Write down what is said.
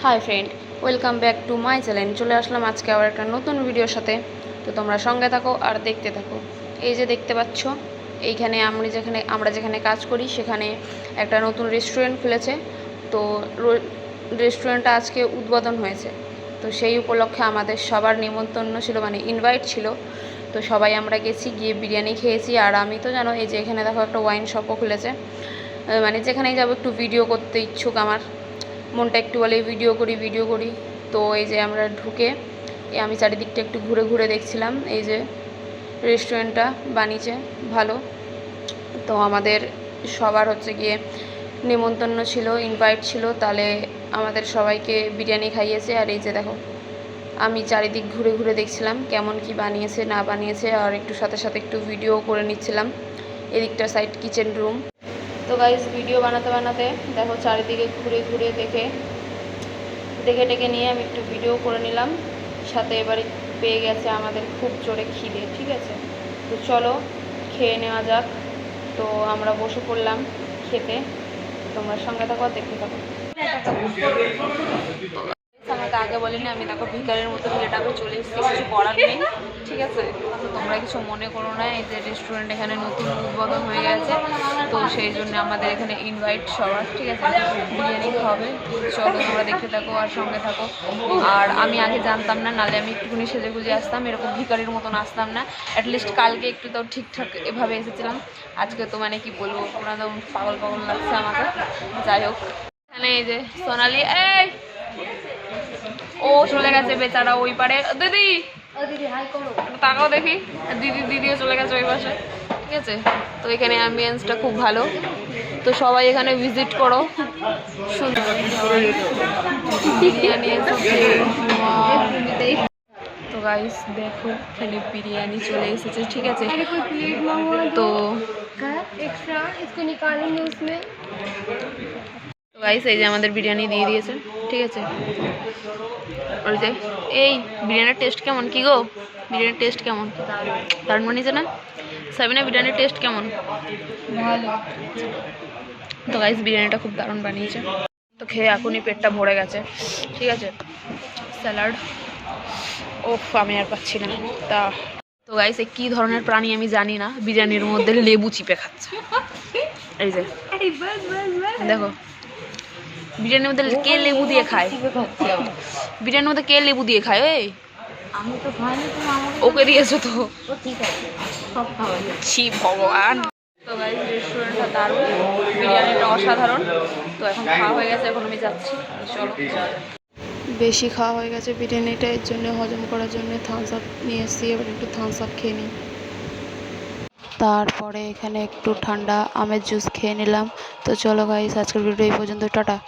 Hi friend, welcome back to my channel. চলে আসলাম আজকে আবার একটা নতুন ভিডিওর সাথে। তো তোমরা সঙ্গে থাকো আর দেখতে থাকো। এই যে দেখতে পাচ্ছ, এইখানে আমরা যেখানে কাজ করি সেখানে একটা নতুন রেস্টুরেন্ট খুলেছে। তো রেস্টুরেন্টটা আজকে উদ্বোধন হয়েছে। তো সেই উপলক্ষে আমাদের সবার নিমন্ত্রণ ছিল, মানে ইনভাইট ছিল। তো সবাই আমরা গেছি, গিয়ে বিরিয়ানি খেয়েছি। আর আমি তো জানো, এই যে এখানে দেখো একটা ওয়াইন শপও খুলেছে। মানে যেখানেই যাবো একটু ভিডিও করতে ইচ্ছুক, আমার মনটা একটু বলে ভিডিও করি। তো এই যে আমরা ঢুকে আমি চারিদিকটা একটু ঘুরে ঘুরে দেখছিলাম। এই যে রেস্টুরেন্টটা বানিয়েছে ভালো। তো আমাদের সবার হচ্ছে গিয়ে নিমন্ত্রণ ছিল, ইনভাইট ছিল, তাহলে আমাদের সবাইকে বিরিয়ানি খাইয়েছে। আর এই যে দেখো, আমি চারিদিক ঘুরে ঘুরে দেখছিলাম কেমন কি বানিয়েছে না বানিয়েছে, আর একটু সাথে সাথে একটু ভিডিও করে নিচ্ছিলাম। এদিকটা সাইড কিচেন রুম। তো গাইস, ভিডিও বানাতে বানাতে দেখো চারিদিকে ঘুরে ঘুরে দেখে টেকে নিয়ে আমি একটু ভিডিও করে নিলাম। সাথে এবারে পেয়ে গেছে আমাদের খুব জোরে খিদে, ঠিক আছে। তো চলো খেয়ে নেওয়া যাক। তো আমরা বসে পড়লাম খেতে। তোমরা সঙ্গে থাকো, দেখতে থাকো। আমাকে আগে বলিনি, আমি দেখো ভিকারের মতো ভিডিওটাকে চলে এসেছি, কিছু করার নেই, ঠিক আছে। তো তোমরা কিছু মনে করো না। এই যে রেস্টুরেন্ট এখানে নতুন উদ্বোধন হয়ে গেছে, তো সেই জন্য আমাদের এখানে ইনভাইট সবার, ঠিক আছে। বিরিয়ানি খাবে, চলো তোমরা দেখতে থাকো আর সঙ্গে থাকো। আর আমি আগে জানতাম না, নাহলে আমি একটুখানি সেজে গুজে আসতাম, এরকম ভিকারির মতন আসতাম না। অ্যাটলিস্ট কালকে একটু তাও ঠিকঠাক এভাবে এসেছিলাম। আজকে তো মানে কি বলবো, পুরো একদম পাগল লাগছে আমাকে। যাই হোক, এখানে এই যে সোনালি, এই ও চলে গেছে বেচারা ওই পারে। দিদি তাকাও দেখি, দিদিও চলে গেছে ওই পাশে, ঠিক আছে। তো এখানে অ্যাম্বিয়েন্সটা খুব ভালো, তো সবাই এখানে ভিজিট করো। তো গাইস দেখো, এখানে বিরিয়ানি চলে এসেছে, ঠিক আছে। তো গাইস এই যে আমাদের বিরিয়ানি দিয়ে দিয়েছে, ঠিক আছে। ওই যে এই বিরিয়ানির টেস্ট কেমন, কি গো বিরিয়ানির টেস্ট কেমন? দারুণ বানিয়েছে না সাবিনা? বিরিয়ানির টেস্ট কেমন? ভালো। তো গাইস বিরিয়ানিটা খুব দারুণ বানিয়েছে। তো খেয়ে এখনই পেটটা ভরে গেছে, ঠিক আছে। স্যালাড, ওফ আমি আর পাচ্ছি না। তো গাইস কী ধরনের প্রাণী আমি জানি না, বিরিয়ানির মধ্যে লেবু চিপে খাচ্ছে। এই যে দেখো, বিরিয়ানির মধ্যে কে লেবু দিয়ে খায়? বিরিয়ানির মধ্যে কে লেবু দিয়ে খায়? ওই আমি তো খাইনি, ওকে দিয়েছো তো, ছি ভগবান। তো গাইস রেস্টুরেন্টটা দারুণ, বিরিয়ানিটা অসাধারণ। তো এখন খাওয়া হয়ে গেছে, এখন আমি যাচ্ছি, চলো। বেশি খাওয়া হয়ে গেছে বিরিয়ানিটা, এর জন্য হজম করার জন্য থামস আপ নিয়ে এসেছি। এবার একটু থামস আপ খেয়ে নিই। তারপরে এখানে একটু ঠান্ডা আমের জুস খেয়ে নিলাম। তো চলো গাইস, আজকের ভিডিও এই পর্যন্ত, টাটা।